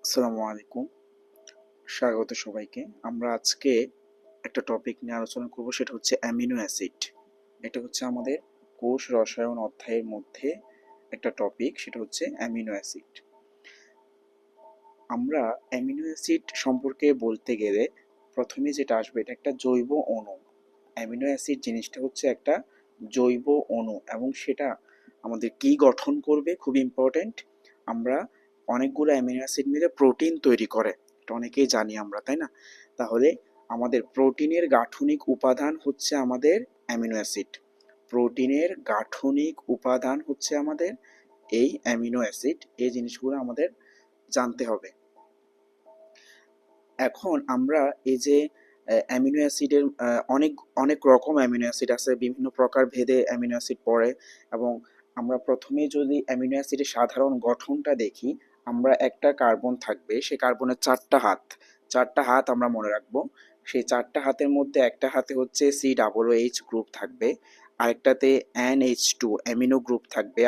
আসসালামু আলাইকুম, স্বাগত সবাইকে। আমরা আজকে একটা টপিক নিয়ে আলোচনা করব, সেটা হচ্ছে অ্যামিনো অ্যাসিড। এটা হচ্ছে আমাদের কোষ রসায়ন অধ্যায়ের মধ্যে একটা টপিক, সেটা হচ্ছে অ্যামিনো অ্যাসিড। আমরা অ্যামিনো অ্যাসিড সম্পর্কে বলতে গেলে প্রথমে যেটা আসবে, এটা একটা জৈব অণু। অ্যামিনো অ্যাসিড জিনিসটা হচ্ছে একটা জৈব অণু, এবং সেটা আমাদের কি গঠন করবে খুব ইম্পর্টেন্ট। আমরা অনেকগুলো অ্যামিনো অ্যাসিড মিলে প্রোটিন তৈরি করে, এটা অনেকেই জানি আমরা, তাই না? তাহলে আমাদের প্রোটিনের গাঠনিক উপাদান হচ্ছে আমাদের অ্যামিনো অ্যাসিড। প্রোটিনের গাঠনিক উপাদান হচ্ছে আমাদের এই অ্যামিনো অ্যাসিড। এই জিনিসগুলো আমাদের জানতে হবে। এখন আমরা এই যে অ্যামিনো অ্যাসিডের অনেক অনেক রকম অ্যামিনো অ্যাসিড আছে, বিভিন্ন প্রকার ভেদে অ্যামিনো অ্যাসিড পড়ে। এবং আমরা প্রথমে যদি অ্যামিনো অ্যাসিডের সাধারণ গঠনটা দেখি, আমরা একটা কার্বন থাকবে, সেই কার্বনের চারটা হাত। চারটা হাত আমরা মনে রাখবো। সেই চারটা হাতের মধ্যে একটা হাতে হচ্ছে COOH গ্রুপ থাকবে, আরেকটাতে NH2 অ্যামিনো গ্রুপ থাকবে,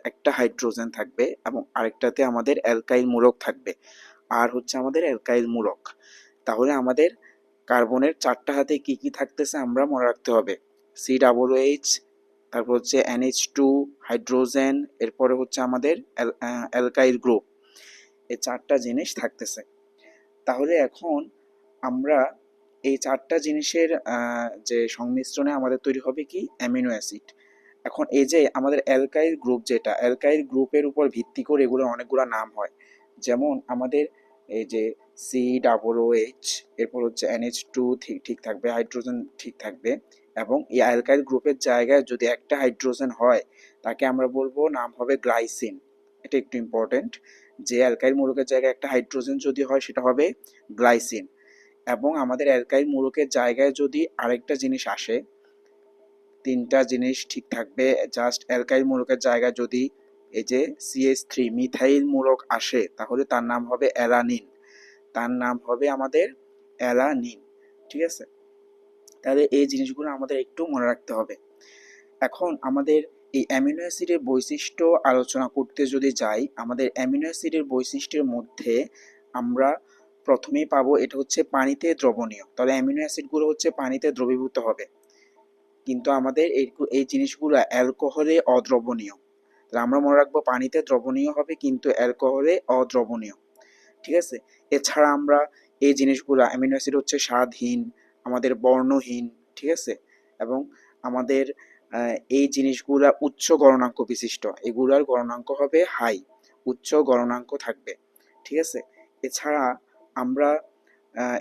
একটা হাইড্রোজেন থাকবে, এবং আরেকটাতে আমাদের অ্যালকাইল মূলক থাকবে। আর হচ্ছে আমাদের অ্যালকাইল মূলক। তাহলে আমাদের কার্বনের চারটা হাতে কি কি থাকতেছে আমরা মনে রাখতে হবে। COOH, তারপর হচ্ছে NH2 হাইড্রোজেন, এরপরে হচ্ছে আমাদের অ্যালকাইল গ্রুপ। এই চারটা জিনিস থাকতেছে। তাহলে এখন আমরা এই চারটা জিনিসের যে সংমিশ্রণে আমাদের তৈরি হবে কি অ্যামিনো অ্যাসিড। এখন এই যে আমাদের অ্যালকাইল গ্রুপ, যেটা অ্যালকাইল গ্রুপের উপর ভিত্তি করে এগুলোর অনেকগুলো নাম হয়। যেমন আমাদের এই যে COOH, এরপর হচ্ছে NH2 ঠিক ঠিক থাকবে, হাইড্রোজেন ঠিক থাকবে। এবং এই অ্যালকাইল গ্রুপের জায়গায় যদি একটা হাইড্রোজেন হয়, তাকে আমরা বলবো নাম হবে গ্লাইসিন। এটা একটু ইম্পর্টেন্ট, যে অ্যালকাইল মূলকের জায়গায় একটা হাইড্রোজেন যদি হয় সেটা হবে গ্লাইসিন। এবং আমাদের অ্যালকাইল মূলকের জায়গায় যদি আরেকটা জিনিস আসে, তিনটা জিনিস ঠিক থাকবে। জাস্ট অ্যালকাইল মূলকের জায়গায় যদি এই যে CH3 মিথাইল মূলক আসে, তাহলে তার নাম হবে অ্যালানিন। তার নাম হবে আমাদের অ্যালানিন। ঠিক আছে? তাহলে এই জিনিসগুলো আমাদের একটু মনে রাখতে হবে। এখন আমাদের এই অ্যামিনো অ্যাসিডের বৈশিষ্ট্য আলোচনা করতে যদি যাই, আমাদের অ্যামিনো অ্যাসিডের বৈশিষ্ট্যের মধ্যে আমরা প্রথমেই পাবো, এটা হচ্ছে পানিতে দ্রবণীয়। তাহলে অ্যামিনো অ্যাসিডগুলো হচ্ছে পানিতে দ্রবীভূত হবে, কিন্তু আমাদের এই জিনিসগুলো অ্যালকোহলে অদ্রবণীয়। তাহলে আমরা মনে রাখবো পানিতে দ্রবণীয় হবে, কিন্তু অ্যালকোহলে অদ্রবণীয়। ঠিক আছে? এছাড়া আমরা এই জিনিসগুলো, অ্যামিনো অ্যাসিড হচ্ছে স্বাদহীন, আমাদের বর্ণহীন। ঠিক আছে? এবং আমাদের এই জিনিসগুলা উচ্চ গলনাঙ্ক বিশিষ্ট, এগুলার গলনাঙ্ক হবে হাই, উচ্চ গলনাঙ্ক থাকবে। ঠিক আছে? এছাড়া আমরা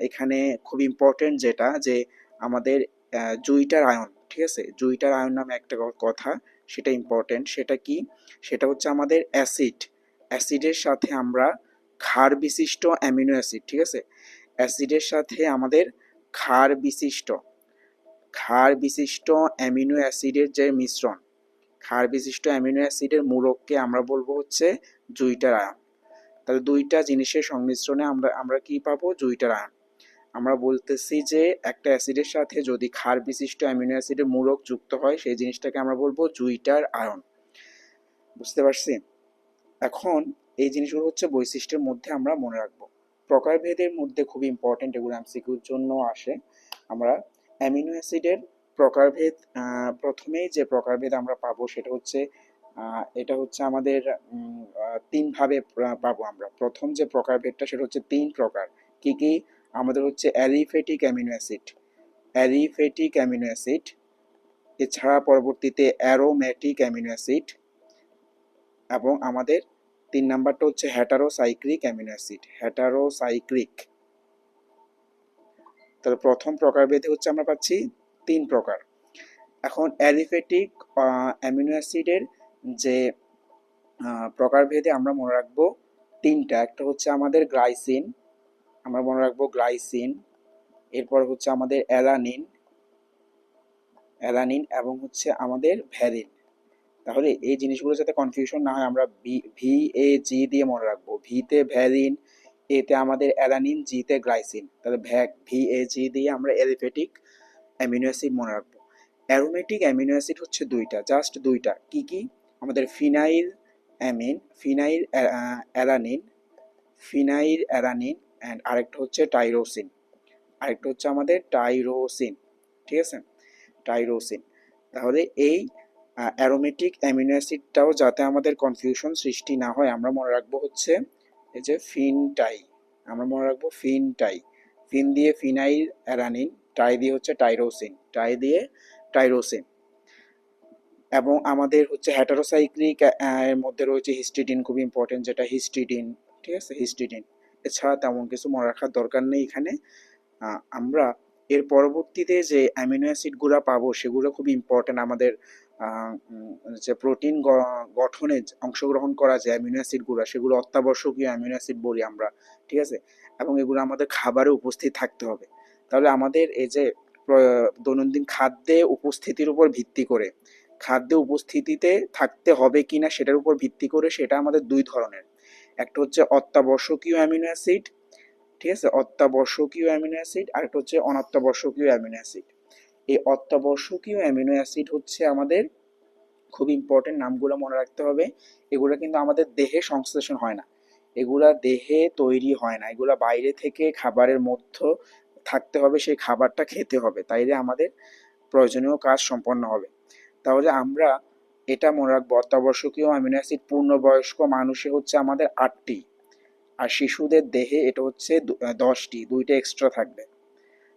এখানে খুব ইম্পর্টেন্ট যেটা, যে আমাদের জুইটার আয়ন। ঠিক আছে? জুইটার আয়ন নামে একটা কথা, সেটা ইম্পর্টেন্ট। সেটা কি? সেটা হচ্ছে আমাদের অ্যাসিড, অ্যাসিডের সাথে আমরা ক্ষার বিশিষ্ট অ্যামিনো অ্যাসিড। ঠিক আছে? অ্যাসিডের সাথে আমাদের ক্ষার বিশিষ্ট ক্ষার বিশিষ্ট অ্যামিনো অ্যাসিডের যে মিশ্রণ, ক্ষার বিশিষ্ট অ্যামিনো অ্যাসিডের মূলককে আমরা বলবো হচ্ছে জুইটার আয়ন। তাহলে দুইটা জিনিসের সংমিশ্রণে আমরা আমরা কি পাবো? জুইটার আয়ন। আমরা বলতেছি যে একটা অ্যাসিডের সাথে যদি ক্ষার বিশিষ্ট অ্যামিনো অ্যাসিডের মূলক যুক্ত হয়, সেই জিনিসটাকে আমরা বলবো জুইটার আয়ন। বুঝতে পারছি? এখন এই জিনিসগুলো হচ্ছে বৈশিষ্ট্যের মধ্যে আমরা মনে রাখবো। প্রকারভেদের মধ্যে খুব ইম্পর্টেন্ট, এগুলো MCQর জন্য আসে। আমরা অ্যামিনো অ্যাসিডের প্রকারভেদ, প্রথমেই যে প্রকারভেদ আমরা পাবো সেটা হচ্ছে এটা হচ্ছে আমাদের তিন ভাবে পাবো আমরা। প্রথম যে প্রকারভেদটা সেটা হচ্ছে তিন প্রকার। কি কি? আমাদের হচ্ছে aliphatic amino acid, aliphatic amino acid. এছাড়া পরবর্তীতে অ্যারোমেটিক অ্যামিনো অ্যাসিড, এবং আমাদের তিন নাম্বারটা হচ্ছে হেটারোসাইক্লিক অ্যামিনো অ্যাসিড, হেটারোসাইক্লিক। তাহলে প্রথম প্রকারভেদে হচ্ছে আমরা পাচ্ছি তিন প্রকার। এখন অ্যালিফেটিক অ্যামিনো অ্যাসিডের যে প্রকারভেদে আমরা মনে রাখবো তিনটা। একটা হচ্ছে আমাদের গ্লাইসিন, আমরা মনে রাখবো গ্লাইসিন। এরপর হচ্ছে আমাদের অ্যালানিন, অ্যালানিন, এবং হচ্ছে আমাদের ভ্যালিন। তাহলে এই জিনিসগুলো যাতে কনফিউশন না হয়, আমরা VAG দিয়ে মনে রাখবো। ভিতে ভ্যালিন, এতে আমাদের অ্যালানিন, জিতে গ্লাইসিন। তাহলে VAG দিয়ে আমরা অ্যালিফেটিক অ্যামিনো অ্যাসিড মনে রাখবো। অ্যারোমেটিক অ্যামিনো অ্যাসিড হচ্ছে দুইটা, জাস্ট দুইটা। কি কি? আমাদের phenyl amine, phenyl alanine, phenyl alanine and আরেকটা হচ্ছে টাইরোসিন, আরেকটা হচ্ছে আমাদের টাইরোসিন, ঠিক আছে, টাইরোসিন। তাহলে এই অ্যারোমেটিক অ্যামিনো অ্যাসিডটাও যাতে আমাদের কনফিউশন সৃষ্টি না হয়, আমরা মনে রাখবো হচ্ছে এই যে ফিনটাই, আমরা মনে রাখবো ফিনটাই, ফিন দিয়ে ফিনাইল অ্যালানিন, টাই দিয়ে হচ্ছে টাইরোসিন, টাই দিয়ে টাইরোসিন। এবং আমাদের হচ্ছে হেটারোসাইক্লিক এর মধ্যে রয়েছে হিস্টিডিন, খুব ইম্পর্টেন্ট, যেটা হিস্টিডিন, ঠিক আছে, হিস্টিডিন। এছাড়া তেমন কিছু মনে রাখার দরকার নেই এখানে। আমরা এর পরবর্তীতে যে অ্যামিনো অ্যাসিডগুলো পাবো সেগুলো খুব ইম্পর্টেন্ট আমাদের যে প্রোটিন গঠনে অংশগ্রহণ করা যে অ্যামিনো অ্যাসিডগুলো, সেগুলো অত্যাবশ্যকীয় অ্যামিনো অ্যাসিড বলি আমরা, ঠিক আছে, এবং এগুলো আমাদের খাবারে উপস্থিত থাকতে হবে। তাহলে আমাদের এই যে দৈনন্দিন খাদ্যে উপস্থিতির উপর ভিত্তি করে, খাদ্যে উপস্থিতিতে থাকতে হবে কিনা সেটার উপর ভিত্তি করে সেটা আমাদের দুই ধরনের, একটা হচ্ছে অত্যাবশ্যকীয় অ্যামিনো অ্যাসিড, ঠিক আছে, অত্যাবশ্যকীয় অ্যামিনো অ্যাসিড, আর একটা হচ্ছে অনাত্যাবশ্যকীয় অ্যামিনো অ্যাসিড। এই অত্যাবশ্যকীয় অ্যামিনো অ্যাসিড হচ্ছে আমাদের খুব ইম্পর্টেন্ট, নামগুলো মনে রাখতে হবে। এগুলো কিন্তু আমাদের দেহে সংশ্লেষণ হয় না, এগুলা দেহে তৈরি হয় না, এগুলা বাইরে থেকে খাবারের মধ্যে থাকতে হবে, সেই খাবারটা খেতে হবে, তাইলে আমাদের প্রয়োজনীয় কাজ সম্পন্ন হবে। তাহলে আমরা এটা মনে রাখবো, অত্যাবশ্যকীয় অ্যামিনো অ্যাসিড পূর্ণবয়স্ক মানুষে হচ্ছে আমাদের 8টি, আর শিশুদের দেহে এটা হচ্ছে 10টি, দুইটা এক্সট্রা থাকবে।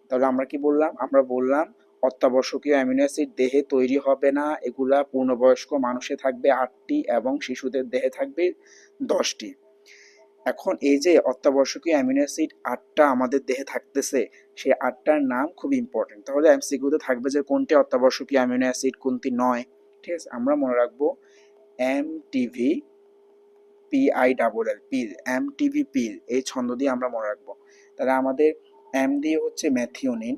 তাহলে আমরা কি বললাম, আমরা বললাম অত্যাবশ্যকীয় অ্যামিনো অ্যাসিড দেহে তৈরি হবে না, এগুলা পূর্ণবয়স্ক মানুষে থাকবে 8টি এবং শিশুদের দেহে থাকবে 10টি। এখন এই যে অত্যাবশ্যকীয় অ্যামিনো অ্যাসিড 8টা আমাদের দেহে থাকতেছে, সেই 8টার নাম খুব ইম্পর্টেন্ট। তাহলে এমসিকিউতে থাকবে যে কোনটি অত্যাবশ্যকীয় অ্যামিনো অ্যাসিড, কোনটি নয়, ঠিক আছে, আমরা মনে রাখবো এমটিভি PILL, পিল, এমটিভি পিল, এই ছন্দ দিয়ে আমরা মনে রাখবো। তাহলে আমাদের এম দিয়ে হচ্ছে ম্যাথিওনিন,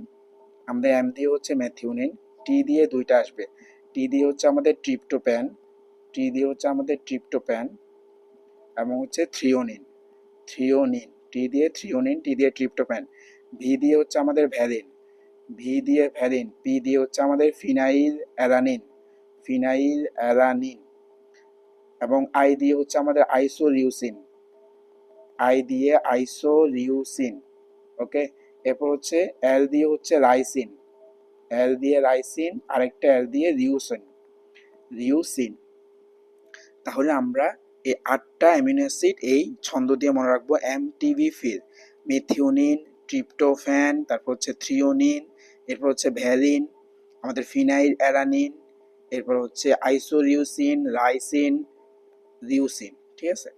আমাদের এম দিয়ে হচ্ছে ম্যাথিওনিন, টি দিয়ে দুইটা আসবে, টি দিয়ে হচ্ছে আমাদের ট্রিপ্টোপ্যান, টি দিয়ে হচ্ছে আমাদের ট্রিপ্টোপ্যান, এবং হচ্ছে থ্রিওনিন, থ্রিওনিন, টি দিয়ে থ্রিওনিন, টি দিয়ে ট্রিপ্টোপ্যান। ভি দিয়ে হচ্ছে আমাদের ভ্যালিন, ভি দিয়ে ভ্যালিন, পি দিয়ে হচ্ছে আমাদের ফিনাইল অ্যালানিন, ফিনাইল অ্যালানিন, এবং আই দিয়ে হচ্ছে আমাদের আইসোলিউসিন, আই দিয়ে আইসোলিউসিন, ওকে। এরপর হচ্ছে এল দিয়ে হচ্ছে লাইসিন, এল দিয়ে লাইসিন, আরেকটা এল দিয়ে লিউসিন, লিউসিন। তাহলে আমরা এই 8টা অ্যামিনো অ্যাসিড এই ছন্দ দিয়ে মনে রাখবো, এমটিভি ফিল, মিথিওনিন, ট্রিপ্টোফ্যান, তারপর হচ্ছে থ্রিওনিন, এরপর হচ্ছে ভ্যালিন, আমাদের ফিনাইল অ্যালানিন, এরপর হচ্ছে আইসোলিউসিন, লাইসিন, লিউসিন, ঠিক আছে।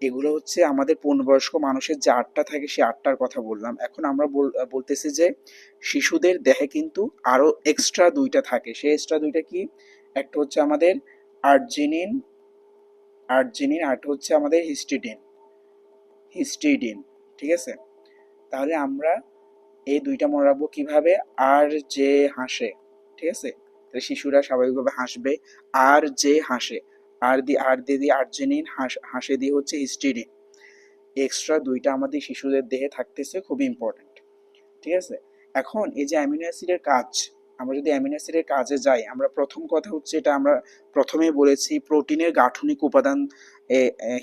এগুলো হচ্ছে আমাদের পূর্ণবয়স্ক মানুষের যে 8টা থাকে সেই 8টার কথা বললাম। এখন আমরা বলতেছি যে শিশুদের দেহে কিন্তু আরো এক্সট্রা দুইটা থাকে, সেই এক্সট্রা দুইটা কি, একটা হচ্ছে আমাদের আর্জিনিন, আর্জিনিন, আরেকটা হচ্ছে আমাদের হিস্টিডিন, হিস্টিডিন, ঠিক আছে। তাহলে আমরা এই দুইটা মনে রাখবো কিভাবে, আর যে হাসে, ঠিক আছে, তাহলে শিশুরা স্বাভাবিকভাবে হাসবে, আর যে হাসে, আর দিয়ে আর্জেনিন, হাসে দিয়ে হচ্ছে হিস্টিডিন, এক্সট্রা দুইটা আমাদের শিশুদের দেহে থাকতেছে, খুব ইম্পর্টেন্ট, ঠিক আছে। এখন এই যে অ্যামিনো অ্যাসিডের কাজ, আমরা যদি অ্যামিনো অ্যাসিডের কাজে যাই, আমরা প্রথম কথা হচ্ছে, এটা আমরা প্রথমেই বলেছি প্রোটিনের গাঠনিক উপাদান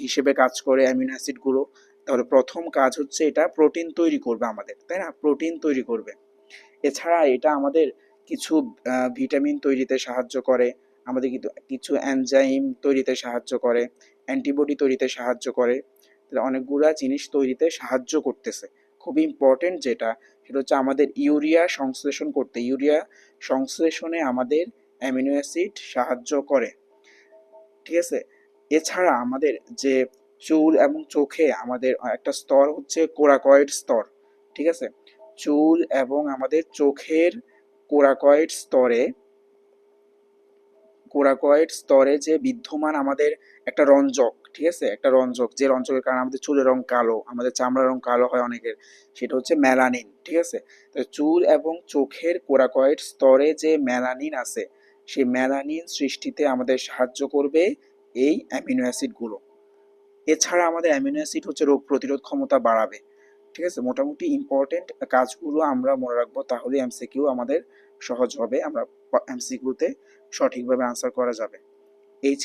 হিসেবে কাজ করে অ্যামিনো অ্যাসিডগুলো। তাহলে প্রথম কাজ হচ্ছে এটা প্রোটিন তৈরি করবে আমাদের, তাই না, প্রোটিন তৈরি করবে। এছাড়া এটা আমাদের কিছু ভিটামিন তৈরিতে সাহায্য করে, আমাদের কিন্তু কিছু এনজাইম তৈরিতে সাহায্য করে, অ্যান্টিবডি তৈরিতে সাহায্য করে, তাহলে অনেকগুলা জিনিস তৈরিতে সাহায্য করতেছে। খুব ইম্পর্টেন্ট যেটা, সেটা হচ্ছে আমাদের ইউরিয়া সংশ্লেষণ করতে, ইউরিয়া সংশ্লেষণে আমাদের অ্যামিনো অ্যাসিড সাহায্য করে, ঠিক আছে। এছাড়া আমাদের যে চুল এবং চোখে আমাদের একটা স্তর হচ্ছে কোরাকয়েড স্তর, ঠিক আছে, চুল এবং আমাদের চোখের কোরাকয়েড স্তরে, কোরাকয়েড স্তরে যে বিদ্যমান আমাদের একটা রঞ্জক, ঠিক আছে, একটা রঞ্জক, যে রঞ্জকের কারণে আমাদের চুলের রং কালো, আমাদের চামড়ার রং কালো হয় অনেকের, সেটা হচ্ছে মেলানিন, ঠিক আছে। তো চুল এবং চোখের কোরাকয়েড স্তরে যে মেলানিন আছে, সেই মেলানিন সৃষ্টিতে আমাদের সাহায্য করবে এই অ্যামিনো অ্যাসিডগুলো। এছাড়া আমাদের অ্যামিনো অ্যাসিড হচ্ছে রোগ প্রতিরোধ ক্ষমতা বাড়াবে, ঠিক আছে। মোটামুটি ইম্পর্টেন্ট কাজগুলো আমরা মনে রাখবো, তাহলে এমসিকিউ আমাদের সহজ হবে, আমরা এমসিকিউতে সঠিকভাবে আনসার করা যাবে। এই